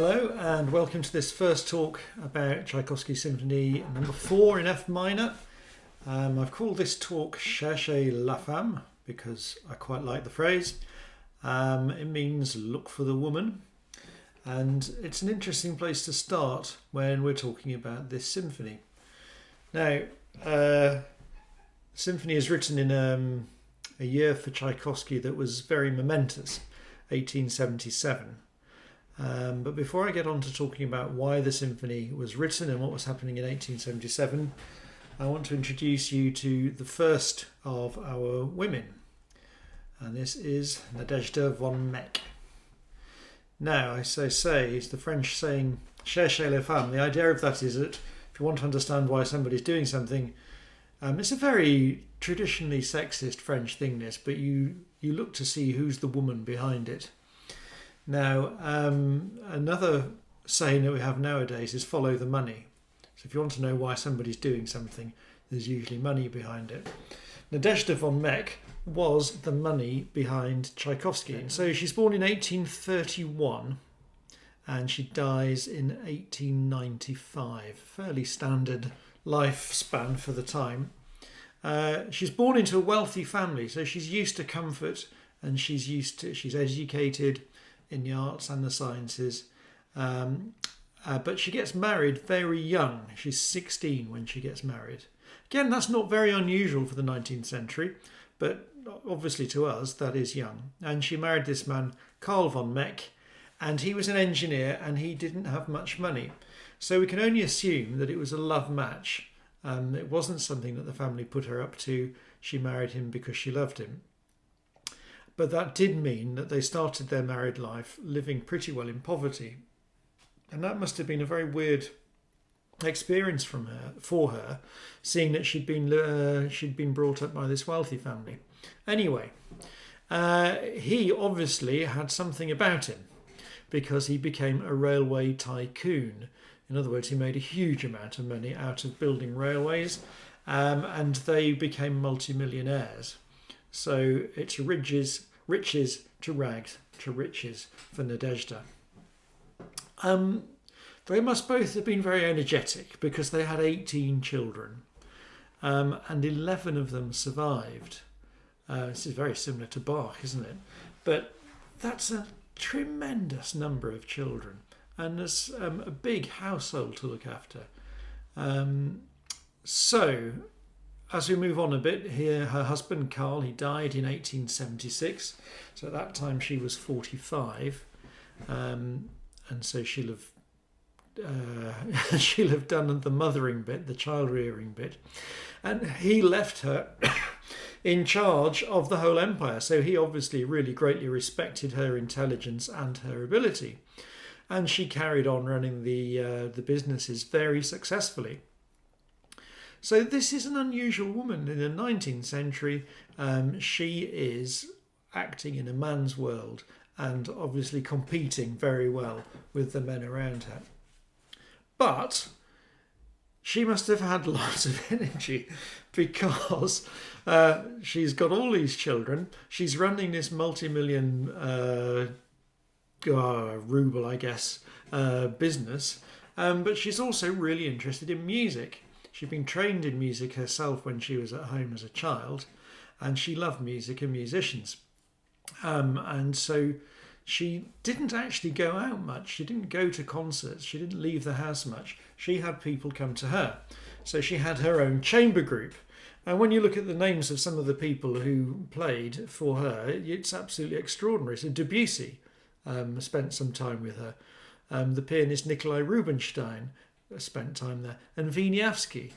Hello and welcome to this first talk about Tchaikovsky Symphony no. 4 in F minor. I've called this talk Cherchez la femme because I quite like the phrase. It means look for the woman, and it's an interesting place to start when we're talking about this symphony. Now, the symphony is written in a year for Tchaikovsky that was very momentous, 1877. But before I get on to talking about why the symphony was written and what was happening in 1877, I want to introduce you to the first of our women. And this is Nadezhda von Meck. Now, as I say, it's the French saying, Cherchez la femme. The idea of that is that if you want to understand why somebody's doing something, it's a very traditionally sexist French thing, this, but you look to see who's the woman behind it. Now, another saying that we have nowadays is follow the money. So if you want to know why somebody's doing something, there's usually money behind it. Nadezhda von Meck was the money behind Tchaikovsky. And so she's born in 1831 and she dies in 1895. Fairly standard lifespan for the time. She's born into a wealthy family, so she's used to comfort and she's educated in the arts and the sciences, but she gets married very young. She's 16 when she gets married. Again, that's not very unusual for the 19th century, but obviously to us that is young. And she married this man, Carl von Meck, and he was an engineer and he didn't have much money. So we can only assume that it was a love match. It wasn't something that the family put her up to. She married him because she loved him. But that did mean that they started their married life living pretty well in poverty. And that must have been a very weird experience for her, seeing that she'd been brought up by this wealthy family. Anyway, he obviously had something about him because he became a railway tycoon. In other words, he made a huge amount of money out of building railways, and they became multimillionaires. So it's riches to rags to riches for Nadezhda. They must both have been very energetic because they had 18 children, and 11 of them survived. This is very similar to Bach, isn't it? But that's a tremendous number of children, and there's a big household to look after. So, as we move on a bit, here her husband Carl, he died in 1876. So at that time she was 45, and so she'll have done the mothering bit, the child rearing bit, and he left her in charge of the whole empire. So he obviously really greatly respected her intelligence and her ability, and she carried on running the businesses very successfully. So this is an unusual woman in the 19th century. She is acting in a man's world and obviously competing very well with the men around her. But she must have had lots of energy because she's got all these children. She's running this multi-million ruble, I guess, business. But she's also really interested in music. She'd been trained in music herself when she was at home as a child, and she loved music and musicians. And so she didn't actually go out much. She didn't go to concerts. She didn't leave the house much. She had people come to her. So she had her own chamber group. And when you look at the names of some of the people who played for her, it's absolutely extraordinary. So Debussy spent some time with her. The pianist Nikolai Rubinstein spent time there, and Wieniawski.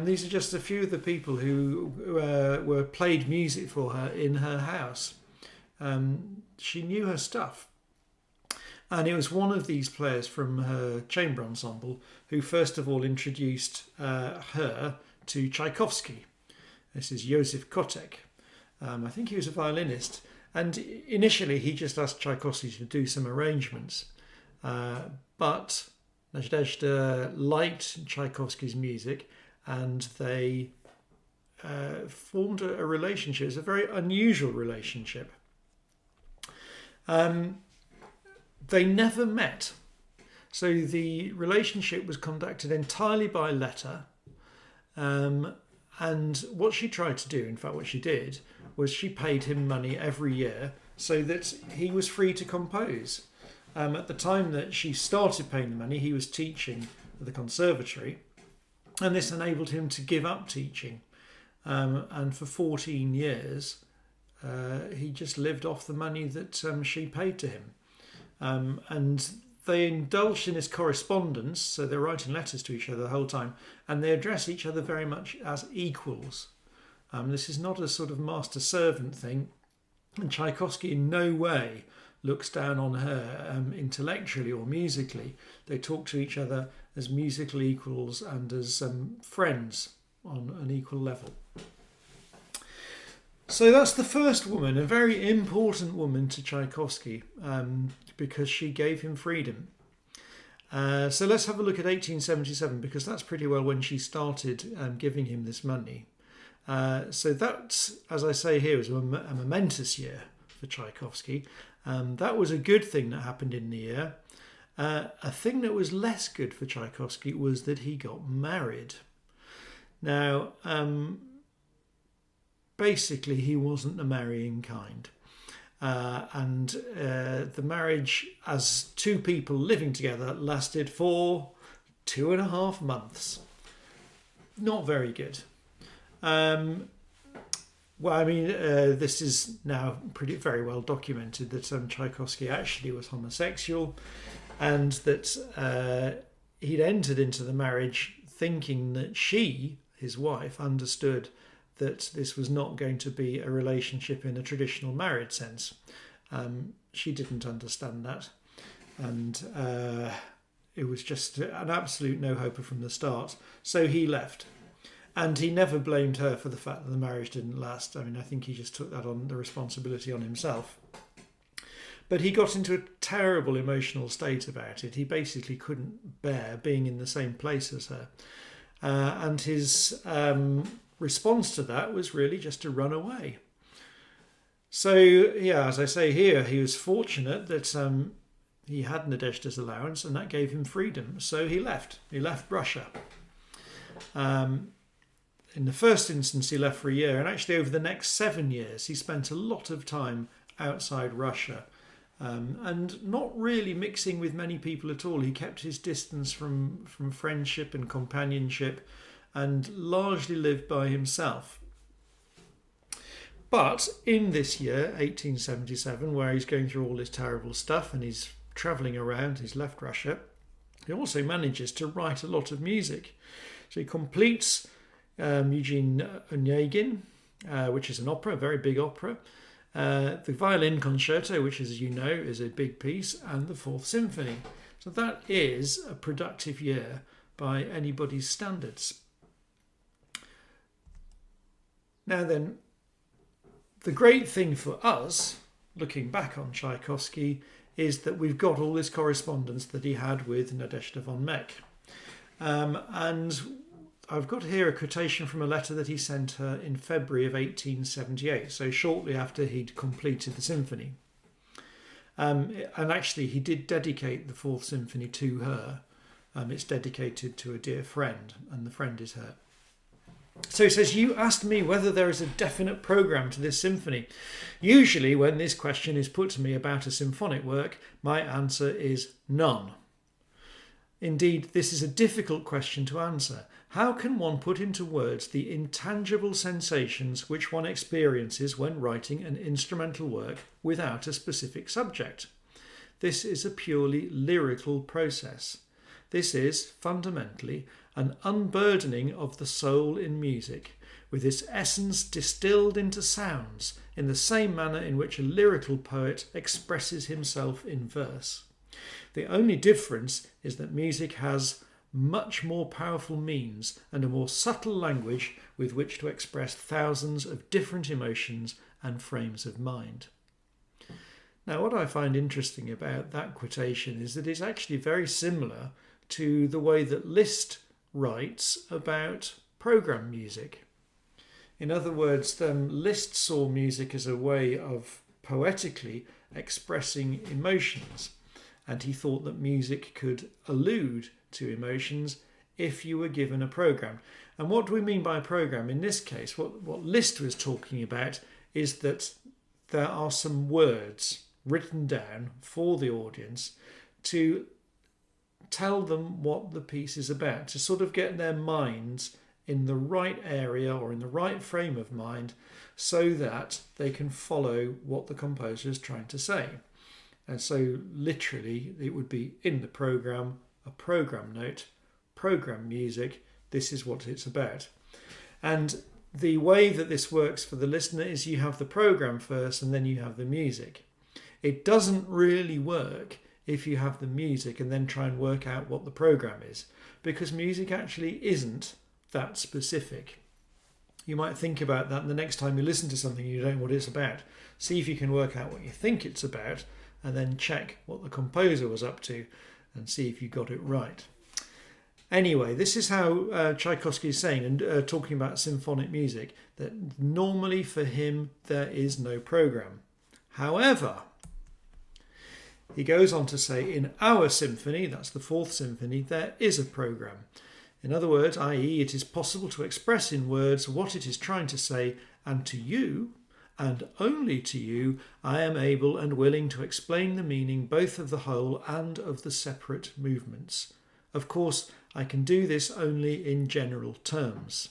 These are just a few of the people who were played music for her in her house. She knew her stuff, and it was one of these players from her chamber ensemble who first of all introduced her to Tchaikovsky. This is Joseph Kotek. I think he was a violinist, and initially he just asked Tchaikovsky to do some arrangements, but Nadezhda liked Tchaikovsky's music, and they formed a relationship. It's a very unusual relationship. They never met. So the relationship was conducted entirely by letter. And what she tried to do, in fact, what she did, was she paid him money every year so that he was free to compose. At the time that she started paying the money, he was teaching at the conservatory, and this enabled him to give up teaching. And for 14 years, he just lived off the money that she paid to him. And they indulged in this correspondence, so they're writing letters to each other the whole time, and they address each other very much as equals. This is not a sort of master-servant thing, and Tchaikovsky in no way looks down on her intellectually or musically. They talk to each other as musical equals and as friends on an equal level. So that's the first woman, a very important woman to Tchaikovsky, because she gave him freedom. So let's have a look at 1877, because that's pretty well when she started giving him this money. So that, as I say here, was a momentous year for Tchaikovsky. That was a good thing that happened in the year. A thing that was less good for Tchaikovsky was that he got married. Now, basically, he wasn't the marrying kind. And the marriage, as two people living together, lasted for 2.5 months. Not very good. This is now very well documented that Tchaikovsky actually was homosexual, and that he'd entered into the marriage thinking that she, his wife, understood that this was not going to be a relationship in a traditional married sense. She didn't understand that, and it was just an absolute no-hoper from the start. So he left. And he never blamed her for the fact that the marriage didn't last. I think he just took that on, the responsibility on himself. But he got into a terrible emotional state about it. He basically couldn't bear being in the same place as her. And his response to that was really just to run away. So, yeah, as I say here, he was fortunate that he had Nadezhda's allowance, and that gave him freedom. So he left. He left Russia. In the first instance, he left for a year, and actually over the next 7 years, he spent a lot of time outside Russia, and not really mixing with many people at all. He kept his distance from friendship and companionship, and largely lived by himself. But in this year, 1877, where he's going through all this terrible stuff and he's travelling around, he's left Russia, he also manages to write a lot of music. So he completes Eugene Onegin, which is an opera, a very big opera, the violin concerto, which, as you know, is a big piece, and the Fourth Symphony. So that is a productive year by anybody's standards. Now then, the great thing for us, looking back on Tchaikovsky, is that we've got all this correspondence that he had with Nadezhda von Meck. And I've got here a quotation from a letter that he sent her in February of 1878, so shortly after he'd completed the symphony. And actually, he did dedicate the Fourth Symphony to her. It's dedicated to a dear friend, and the friend is her. So he says, "You asked me whether there is a definite programme to this symphony. Usually, when this question is put to me about a symphonic work, my answer is none. Indeed, this is a difficult question to answer. How can one put into words the intangible sensations which one experiences when writing an instrumental work without a specific subject? This is a purely lyrical process. This is, fundamentally, an unburdening of the soul in music, with its essence distilled into sounds, in the same manner in which a lyrical poet expresses himself in verse. The only difference is that music has much more powerful means and a more subtle language with which to express thousands of different emotions and frames of mind." Now, what I find interesting about that quotation is that it's actually very similar to the way that Liszt writes about program music. In other words, Liszt saw music as a way of poetically expressing emotions. and he thought that music could allude to emotions if you were given a program. And what do we mean by a program? In this case, what Liszt was talking about is that there are some words written down for the audience to tell them what the piece is about, to sort of get their minds in the right area or in the right frame of mind so that they can follow what the composer is trying to say. And so literally it would be in the program, a program note, program music, this is what it's about. And the way that this works for the listener is you have the program first and then you have the music. It doesn't really work if you have the music and then try and work out what the program is, because music actually isn't that specific. You might think about that, and the next time you listen to something you don't know what it's about, see if you can work out what you think it's about and then check what the composer was up to and see if you got it right. Anyway, this is how Tchaikovsky is saying, and talking about symphonic music, that normally for him there is no program. However, he goes on to say, in our symphony, that's the Fourth Symphony, there is a program. In other words, i.e., it is possible to express in words what it is trying to say, and to you, and only to you, I am able and willing to explain the meaning both of the whole and of the separate movements. Of course, I can do this only in general terms.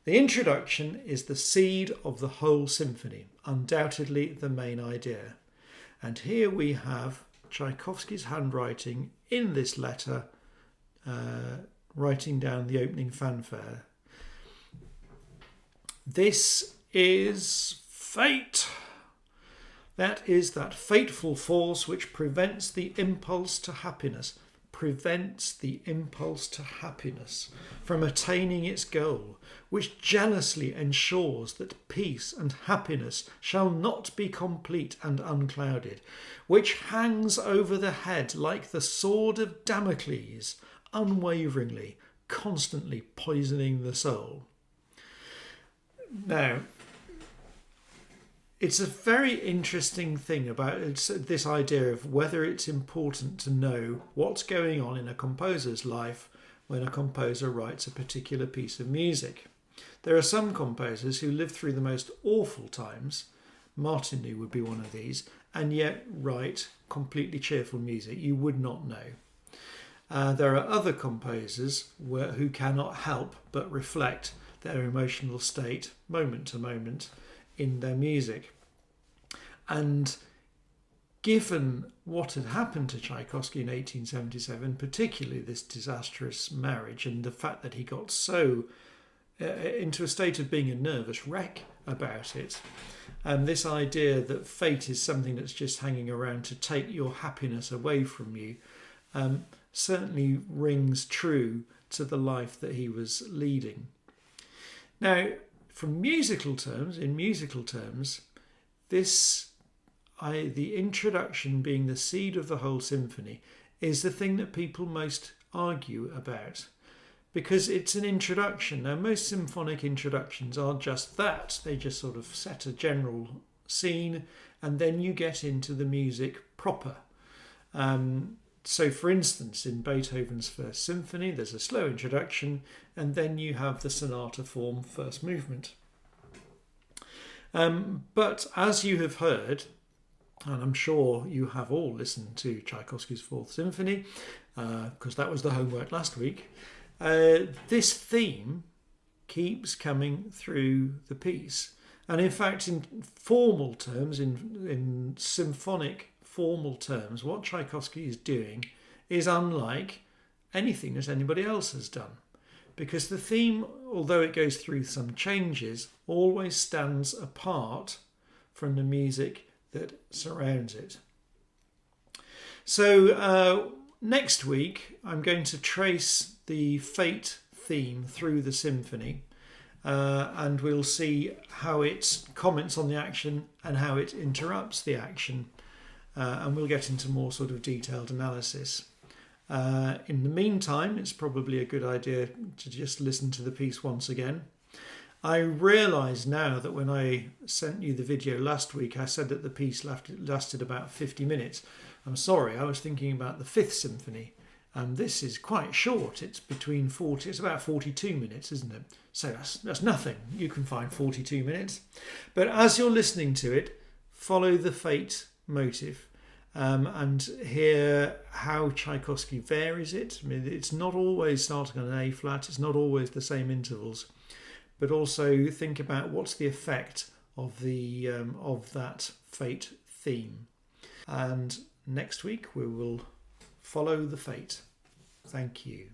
The introduction is the seed of the whole symphony, undoubtedly the main idea. And here we have Tchaikovsky's handwriting in this letter, writing down the opening fanfare. This is fate. That is that fateful force which prevents the impulse to happiness from attaining its goal, which jealously ensures that peace and happiness shall not be complete and unclouded, which hangs over the head like the sword of Damocles, unwaveringly, constantly poisoning the soul. Now, it's a very interesting thing about this idea of whether it's important to know what's going on in a composer's life when a composer writes a particular piece of music. There are some composers who live through the most awful times, Martini would be one of these, and yet write completely cheerful music. You would not know. There are other composers who cannot help but reflect their emotional state moment to moment in their music. And given what had happened to Tchaikovsky in 1877, particularly this disastrous marriage and the fact that he got so into a state of being a nervous wreck about it, and this idea that fate is something that's just hanging around to take your happiness away from you, certainly rings true to the life that he was leading. Now, in musical terms, the introduction being the seed of the whole symphony is the thing that people most argue about, because it's an introduction. Now, most symphonic introductions are just that. They just sort of set a general scene and then you get into the music proper. So, for instance, in Beethoven's First Symphony, there's a slow introduction and then you have the sonata form first movement. But as you have heard, and I'm sure you have all listened to Tchaikovsky's Fourth Symphony, because that was the homework last week, this theme keeps coming through the piece. And in fact, in formal terms, in symphonic formal terms, what Tchaikovsky is doing is unlike anything that anybody else has done. Because the theme, although it goes through some changes, always stands apart from the music that surrounds it. So next week I'm going to trace the fate theme through the symphony, and we'll see how it comments on the action and how it interrupts the action, and we'll get into more sort of detailed analysis. In the meantime, it's probably a good idea to just listen to the piece once again. I realise now that when I sent you the video last week, I said that the piece lasted about 50 minutes. I'm sorry, I was thinking about the Fifth Symphony. This is quite short. It's about 42 minutes, isn't it? So that's nothing. You can find 42 minutes. But as you're listening to it, follow the Fate motive and hear how Tchaikovsky varies it. I mean, it's not always starting on an A flat. It's not always the same intervals. But also think about what's the effect of that Fate theme. And next week we will follow the Fate. Thank you.